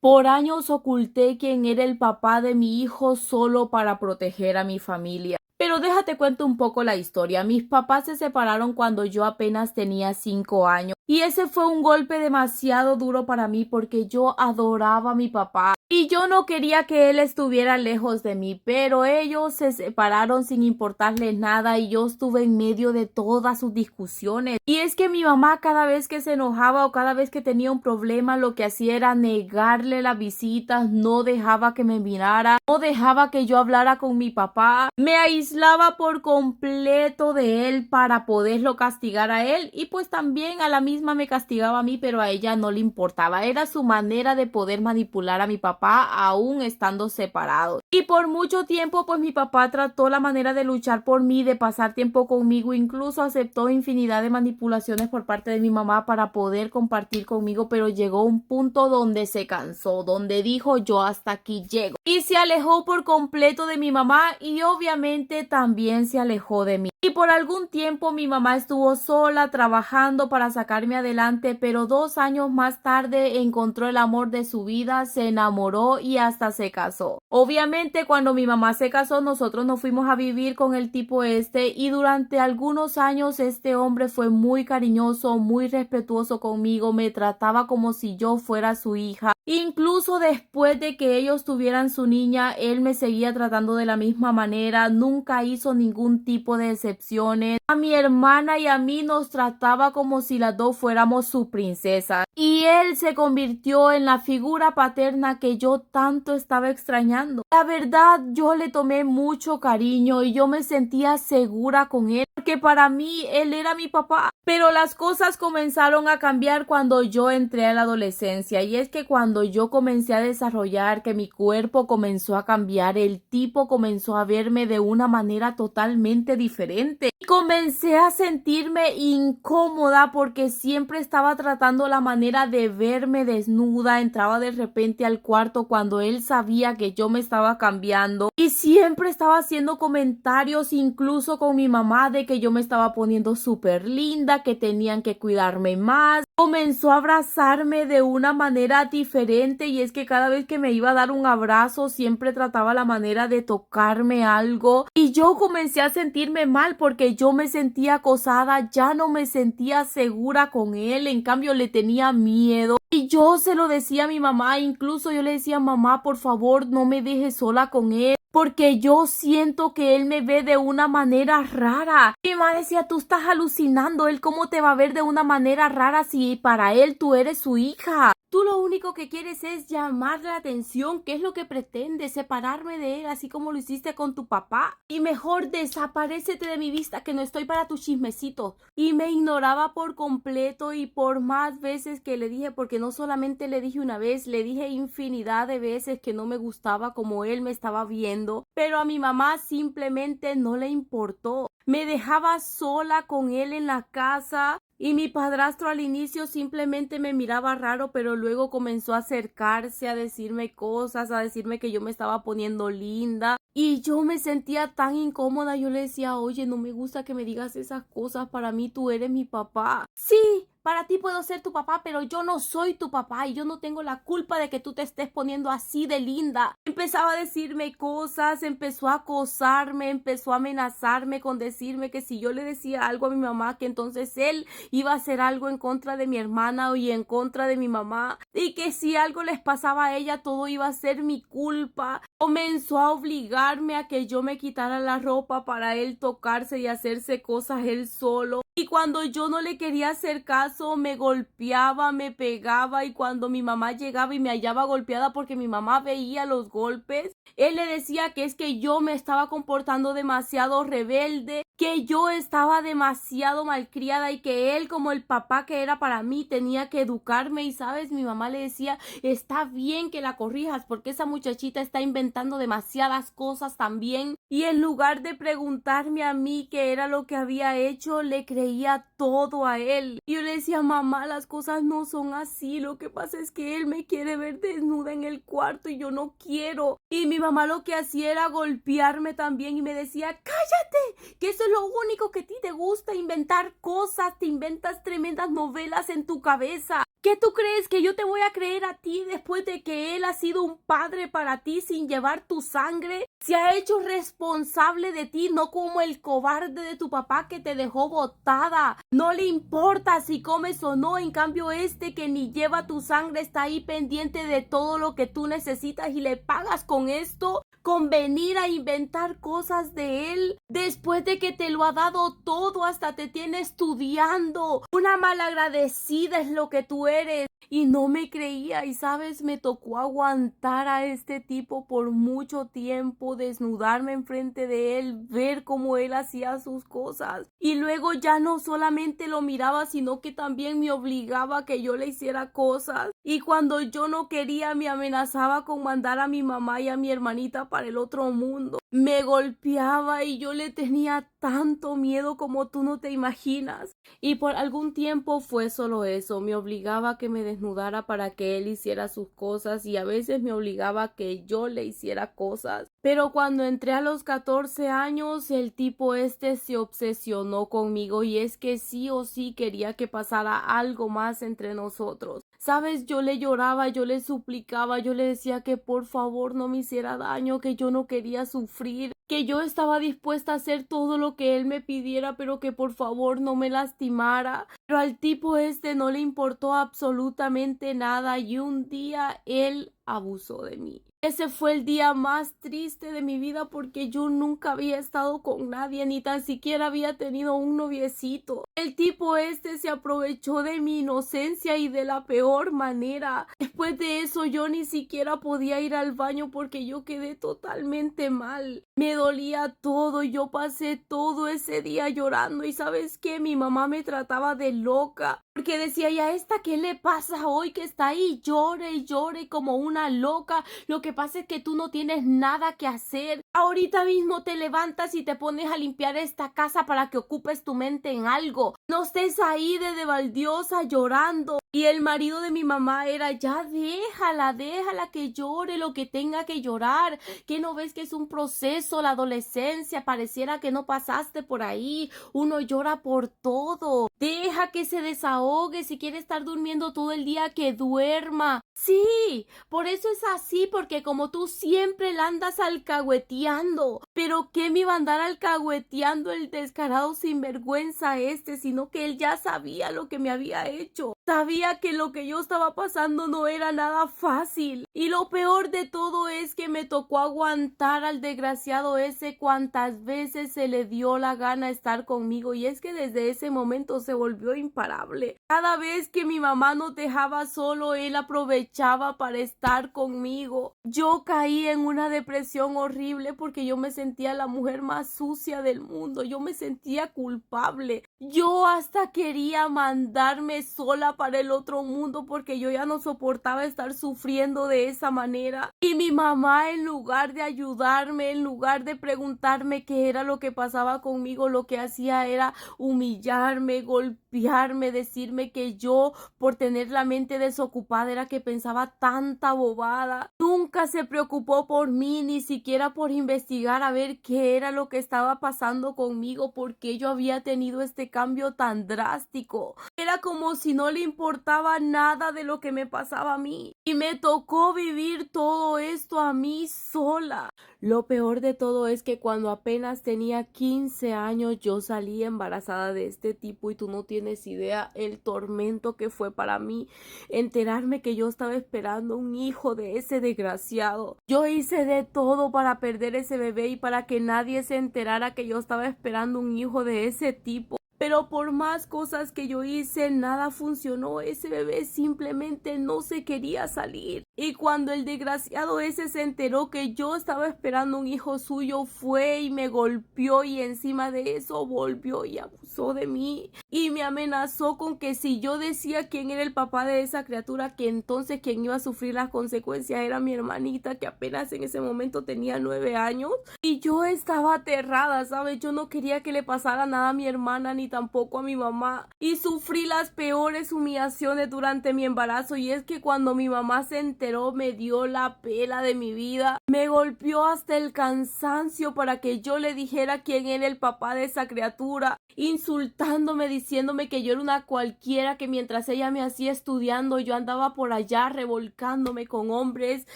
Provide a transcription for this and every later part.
Por años oculté quién era el papá de mi hijo solo para proteger a mi familia. Pero déjate cuento un poco la historia. Mis papás se separaron cuando yo apenas tenía 5 años. Y ese fue un golpe demasiado duro para mí porque yo adoraba a mi papá. Y yo no quería que él estuviera lejos de mí, pero ellos se separaron sin importarles nada y yo estuve en medio de todas sus discusiones. Y es que mi mamá cada vez que se enojaba o cada vez que tenía un problema, lo que hacía era negarle las visitas, no dejaba que me mirara, no dejaba que yo hablara con mi papá, me aislaba por completo de él para poderlo castigar a él y pues también a la misma me castigaba a mí, pero a ella no le importaba. Era su manera de poder manipular a mi papá aún estando separados. Y por mucho tiempo pues mi papá trató la manera de luchar por mí, de pasar tiempo conmigo, incluso aceptó infinidad de manipulaciones por parte de mi mamá para poder compartir conmigo, pero llegó un punto donde se cansó, donde dijo yo hasta aquí llego y se alejó por completo de mi mamá y obviamente también se alejó de mí. Y por algún tiempo mi mamá estuvo sola trabajando para sacarme adelante, pero 2 años más tarde encontró el amor de su vida, se enamoró y hasta se casó. Obviamente cuando mi mamá se casó nosotros nos fuimos a vivir con el tipo y durante algunos años este hombre fue muy cariñoso, muy respetuoso conmigo, me trataba como si yo fuera su hija. Incluso después de que ellos tuvieran su niña, él me seguía tratando de la misma manera, nunca hizo ningún tipo de excepciones. A mi hermana y a mí nos trataba como si las dos fuéramos su princesa. Y él se convirtió en la figura paterna que yo tanto estaba extrañando. La verdad, yo le tomé mucho cariño y yo me sentía segura con él, porque para mí él era mi papá. Pero las cosas comenzaron a cambiar cuando yo entré a la adolescencia, y es que cuando yo comencé a desarrollar, que mi cuerpo comenzó a cambiar, el tipo comenzó a verme de una manera totalmente diferente y comencé a sentirme incómoda porque siempre estaba tratando la manera de verme desnuda. Entraba de repente al cuarto cuando él sabía que yo me estaba cambiando y siempre estaba haciendo comentarios incluso con mi mamá de que yo me estaba poniendo súper linda, que tenían que cuidarme más. Comenzó a abrazarme de una manera diferente y es que cada vez que me iba a dar un abrazo siempre trataba la manera de tocarme algo y yo comencé a sentirme mal porque yo me sentía acosada, ya no me sentía segura con él, en cambio le tenía miedo. Y yo se lo decía a mi mamá, incluso yo le decía: mamá, por favor, no me dejes sola con él, porque yo siento que él me ve de una manera rara. Mi mamá decía: tú estás alucinando, él cómo te va a ver de una manera rara si para él tú eres su hija. Tú lo único que quieres es llamar la atención. ¿Qué es lo que pretendes? Separarme de él así como lo hiciste con tu papá. Y mejor desaparécete de mi vista, que no estoy para tus chismecitos. Y me ignoraba por completo y por más veces que le dije, porque no solamente le dije una vez, le dije infinidad de veces que no me gustaba como él me estaba viendo. Pero a mi mamá simplemente no le importó. Me dejaba sola con él en la casa. Y mi padrastro al inicio simplemente me miraba raro, pero luego comenzó a acercarse, a decirme cosas, a decirme que yo me estaba poniendo linda. Y yo me sentía tan incómoda, yo le decía: oye, no me gusta que me digas esas cosas, para mí tú eres mi papá. Sí, para ti puedo ser tu papá, pero yo no soy tu papá y yo no tengo la culpa de que tú te estés poniendo así de linda. Empezaba a decirme cosas, empezó a acosarme, empezó a amenazarme con decirme que si yo le decía algo a mi mamá, que entonces él iba a hacer algo en contra de mi hermana y en contra de mi mamá, y que si algo les pasaba a ella todo iba a ser mi culpa. Comenzó a obligarme a que yo me quitara la ropa para él tocarse y hacerse cosas él solo. Y cuando yo no le quería hacer caso, me golpeaba, me pegaba, y cuando mi mamá llegaba y me hallaba golpeada porque mi mamá veía los golpes, él le decía que es que yo me estaba comportando demasiado rebelde, que yo estaba demasiado malcriada y que él, como el papá que era para mí, tenía que educarme. Y sabes, mi mamá le decía: está bien que la corrijas porque esa muchachita está inventando demasiadas cosas también. Y en lugar de preguntarme a mí qué era lo que había hecho, le creía todo a él. Y yo le decía: mamá, las cosas no son así, lo que pasa es que él me quiere ver desnuda en el cuarto y yo no quiero. Y mi mamá lo que hacía era golpearme también y me decía: cállate, que eso es lo único que a ti te gusta, inventar cosas, te inventas tremendas novelas en tu cabeza. ¿Qué tú crees que yo te voy a creer a ti después de que él ha sido un padre para ti sin llevar tu sangre? Se ha hecho responsable de ti, no como el cobarde de tu papá que te dejó botada. No le importa si comes o no, en cambio este que ni lleva tu sangre está ahí pendiente de todo lo que tú necesitas y le pagas con esto, con venir a inventar cosas de él, después de que te lo ha dado todo, hasta te tiene estudiando. Una malagradecida es lo que tú eres. Y no me creía, y sabes, me tocó aguantar a este tipo por mucho tiempo, desnudarme enfrente de él, ver cómo él hacía sus cosas. Y luego ya no solamente lo miraba, sino que también me obligaba a que yo le hiciera cosas. Y cuando yo no quería, me amenazaba con mandar a mi mamá y a mi hermanita para el otro mundo. Me golpeaba y yo le tenía tanto miedo como tú no te imaginas. Y por algún tiempo fue solo eso, me obligaba a que me desnudara para que él hiciera sus cosas y a veces me obligaba a que yo le hiciera cosas. Pero cuando entré a los 14 años, el tipo este se obsesionó conmigo y es que sí o sí quería que pasara algo más entre nosotros. Sabes, yo le lloraba, yo le suplicaba, yo le decía que por favor no me hiciera daño, que yo no quería sufrir, que yo estaba dispuesta a hacer todo lo que él me pidiera, pero que por favor no me lastimara. Pero al tipo este no le importó absolutamente nada y un día él abusó de mí. Ese fue el día más triste de mi vida porque yo nunca había estado con nadie, ni tan siquiera había tenido un noviecito. El tipo este se aprovechó de mi inocencia y de la peor manera. Después de eso yo ni siquiera podía ir al baño porque yo quedé totalmente mal. Me dolía todo, yo pasé todo ese día llorando y ¿sabes qué? Mi mamá me trataba de loca porque decía, ¿y a esta qué le pasa hoy que está ahí? Llore y llore como una loca. Lo que pasa es que tú no tienes nada que hacer. Ahorita mismo te levantas y te pones a limpiar esta casa para que ocupes tu mente en algo. No estés ahí de baldiosa llorando. Y el marido de mi mamá era, ya déjala que llore lo que tenga que llorar. ¿Qué no ves que es un proceso, la adolescencia? Pareciera que no pasaste por ahí. Uno llora por todo. Deja que se desahogue. Si quiere estar durmiendo todo el día, que duerma. Sí, por eso es así, porque como tú siempre la andas alcahueteando. Pero ¿qué me iba a andar alcahueteando el descarado sinvergüenza este? Sino que él ya sabía lo que me había hecho. Sabía que lo que yo estaba pasando no era nada fácil. Y lo peor de todo es que me tocó aguantar al desgraciado ese cuantas veces se le dio la gana estar conmigo. Y es que desde ese momento se volvió imparable. Cada vez que mi mamá nos dejaba solo, él aprovechaba para estar conmigo. Yo caí en una depresión horrible porque yo me sentía la mujer más sucia del mundo. Yo me sentía culpable. Yo hasta quería mandarme sola para el otro mundo porque yo ya no soportaba estar sufriendo de esa manera. Y mi mamá, en lugar de ayudarme, en lugar de preguntarme qué era lo que pasaba conmigo, lo que hacía era humillarme, golpearme, decirme que yo, por tener la mente desocupada, era que pensaba tanta bobada. Nunca se preocupó por mí, ni siquiera por investigar a ver qué era lo que estaba pasando conmigo, porque yo había tenido este cambio tan drástico. Era como si no le importaba nada de lo que me pasaba a mí. Y me tocó vivir todo esto a mí sola. Lo peor de todo es que cuando apenas tenía 15 años yo salí embarazada de este tipo y tú no tienes idea el tormento que fue para mí enterarme que yo estaba esperando un hijo de ese desgraciado. Yo hice de todo para perder ese bebé y para que nadie se enterara que yo estaba esperando un hijo de ese tipo. Pero por más cosas que yo hice, nada funcionó. Ese bebé simplemente no se quería salir. Y cuando el desgraciado ese se enteró que yo estaba esperando un hijo suyo, fue y me golpeó y encima de eso volvió y abusó de mí. Y me amenazó con que si yo decía quién era el papá de esa criatura, que entonces quien iba a sufrir las consecuencias era mi hermanita, que apenas en ese momento tenía 9 años. Y yo estaba aterrada, ¿sabes? Yo no quería que le pasara nada a mi hermana ni ni tampoco a mi mamá. Y sufrí las peores humillaciones durante mi embarazo, y es que cuando mi mamá se enteró me dio la pela de mi vida. Me golpeó hasta el cansancio para que yo le dijera quién era el papá de esa criatura, insultándome, diciéndome que yo era una cualquiera, que mientras ella me hacía estudiando yo andaba por allá revolcándome con hombres.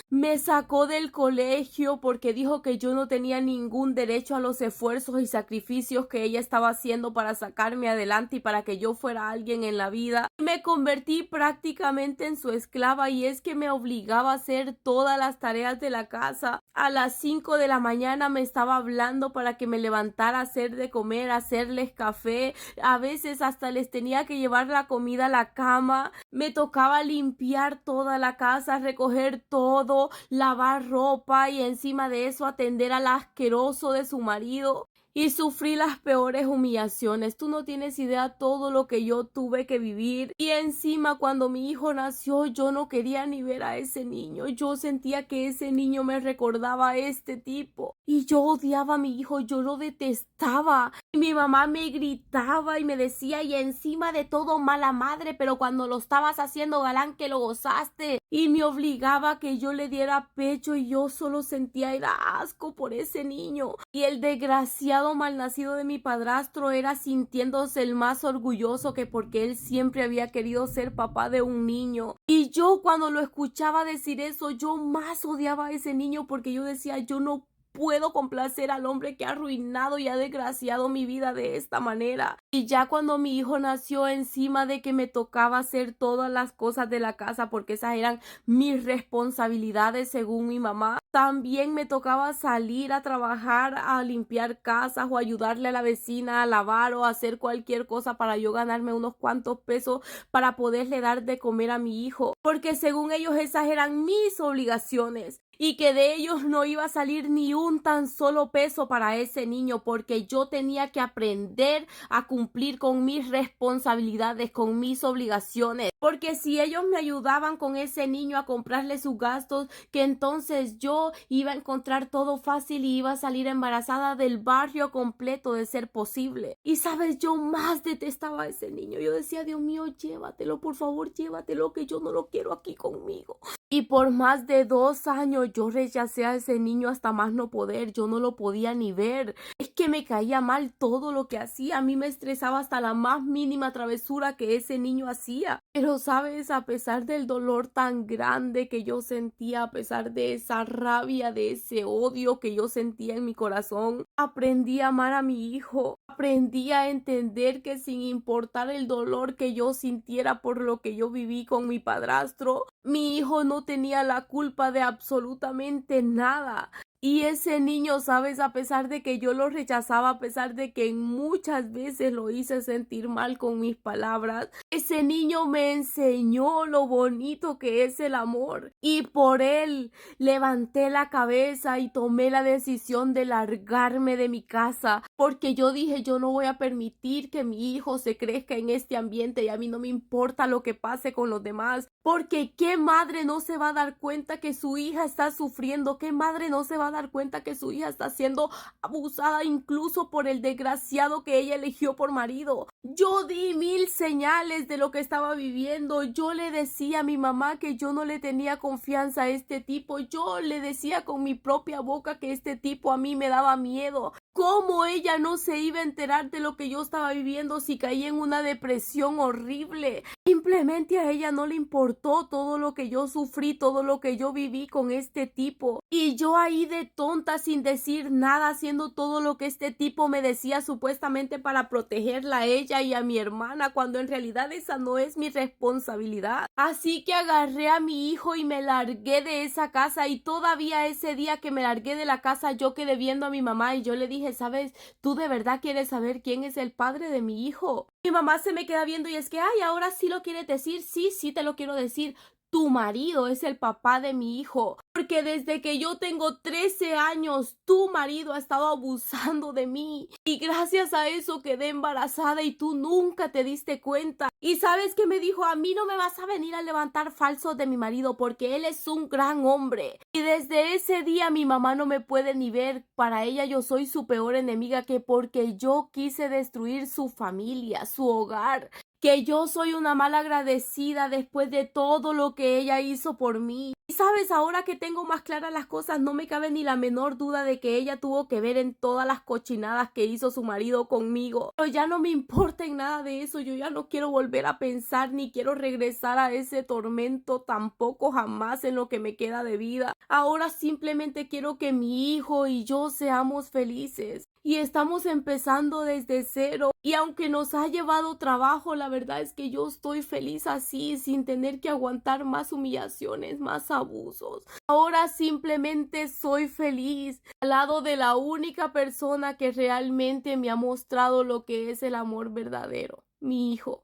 Me sacó del colegio porque dijo que yo no tenía ningún derecho a los esfuerzos y sacrificios que ella estaba haciendo para sacarme adelante y para que yo fuera alguien en la vida. Me convertí prácticamente en su esclava, y es que me obligaba a hacer todas las tareas de la casa. A las 5 de la mañana me estaba hablando para que me levantara a hacer de comer, a hacerles café. A veces hasta les tenía que llevar la comida a la cama. Me tocaba limpiar toda la casa, recoger todo, lavar ropa y encima de eso atender al asqueroso de su marido. Y sufrí las peores humillaciones. Tú no tienes idea todo lo que yo tuve que vivir. Y encima cuando mi hijo nació yo no quería ni ver a ese niño. Yo sentía que ese niño me recordaba a este tipo. Y yo odiaba a mi hijo, yo lo detestaba. Y mi mamá me gritaba y me decía, y encima de todo mala madre, pero cuando lo estabas haciendo galán que lo gozaste. Y me obligaba a que yo le diera pecho, y yo solo sentía era asco por ese niño. Y el desgraciado malnacido de mi padrastro era sintiéndose el más orgulloso, que porque él siempre había querido ser papá de un niño. Y yo cuando lo escuchaba decir eso, yo más odiaba a ese niño, porque yo decía, yo no puedo complacer al hombre que ha arruinado y ha desgraciado mi vida de esta manera. Y ya cuando mi hijo nació, encima de que me tocaba hacer todas las cosas de la casa, porque esas eran mis responsabilidades según mi mamá, también me tocaba salir a trabajar, a limpiar casas o ayudarle a la vecina a lavar o hacer cualquier cosa para yo ganarme unos cuantos pesos para poderle dar de comer a mi hijo, porque según ellos esas eran mis obligaciones. Y que de ellos no iba a salir ni un tan solo peso para ese niño, porque yo tenía que aprender a cumplir con mis responsabilidades, con mis obligaciones. Porque si ellos me ayudaban con ese niño a comprarle sus gastos, que entonces yo iba a encontrar todo fácil y iba a salir embarazada del barrio completo de ser posible. Y sabes, yo más detestaba a ese niño. Yo decía, Dios mío, llévatelo, por favor, llévatelo, que yo no lo quiero aquí conmigo. Y por más de 2 años yo rechacé a ese niño hasta más no poder. Yo no lo podía ni ver. Es que me caía mal todo lo que hacía. A mí me estresaba hasta la más mínima travesura que ese niño hacía. Pero sabes, a pesar del dolor tan grande que yo sentía, a pesar de esa rabia, de ese odio que yo sentía en mi corazón, aprendí a amar a mi hijo. Aprendí a entender que sin importar el dolor que yo sintiera por lo que yo viví con mi padrastro, mi hijo no tenía la culpa de absolutamente nada. Y ese niño, sabes, a pesar de que yo lo rechazaba, a pesar de que muchas veces lo hice sentir mal con mis palabras, ese niño me enseñó lo bonito que es el amor. Y por él levanté la cabeza y tomé la decisión de largarme de mi casa, porque yo dije, yo no voy a permitir que mi hijo se crezca en este ambiente, y a mí no me importa lo que pase con los demás, porque qué madre no se va a dar cuenta que su hija está sufriendo, qué madre no se va a dar cuenta que su hija está siendo abusada incluso por el desgraciado que ella eligió por marido. Yo di 1000 señales de lo que estaba viviendo. Yo le decía a mi mamá que yo no le tenía confianza a este tipo. Yo le decía con mi propia boca que este tipo a mí me daba miedo. ¿Cómo ella no se iba a enterar de lo que yo estaba viviendo si caí en una depresión horrible? Simplemente a ella no le importó todo lo que yo sufrí, todo lo que yo viví con este tipo. Y yo ahí de tonta, sin decir nada, haciendo todo lo que este tipo me decía supuestamente para protegerla a ella y a mi hermana, cuando en realidad esa no es mi responsabilidad. Así que agarré a mi hijo y me largué de esa casa, y todavía ese día que me largué de la casa yo quedé viendo a mi mamá y yo le dije, ¿sabes? ¿Tú de verdad quieres saber quién es el padre de mi hijo? Mi mamá se me queda viendo y es que, ay, ahora sí lo quieres decir. Sí, sí te lo quiero decir. Tu marido es el papá de mi hijo, porque desde que yo tengo 13 años, tu marido ha estado abusando de mí y gracias a eso quedé embarazada y tú nunca te diste cuenta. Y sabes qué me dijo, a mí no me vas a venir a levantar falsos de mi marido porque él es un gran hombre. Y desde ese día mi mamá no me puede ni ver, para ella yo soy su peor enemiga que porque yo quise destruir su familia, su hogar. Que yo soy una mala agradecida después de todo lo que ella hizo por mí. Y sabes, ahora que tengo más claras las cosas, no me cabe ni la menor duda de que ella tuvo que ver en todas las cochinadas que hizo su marido conmigo. Pero ya no me importa en nada de eso, yo ya no quiero volver a pensar ni quiero regresar a ese tormento tampoco jamás en lo que me queda de vida. Ahora simplemente quiero que mi hijo y yo seamos felices. Y estamos empezando desde cero. Y aunque nos ha llevado trabajo, la verdad es que yo estoy feliz así, sin tener que aguantar más humillaciones, más abusos. Ahora simplemente soy feliz al lado de la única persona que realmente me ha mostrado lo que es el amor verdadero, mi hijo.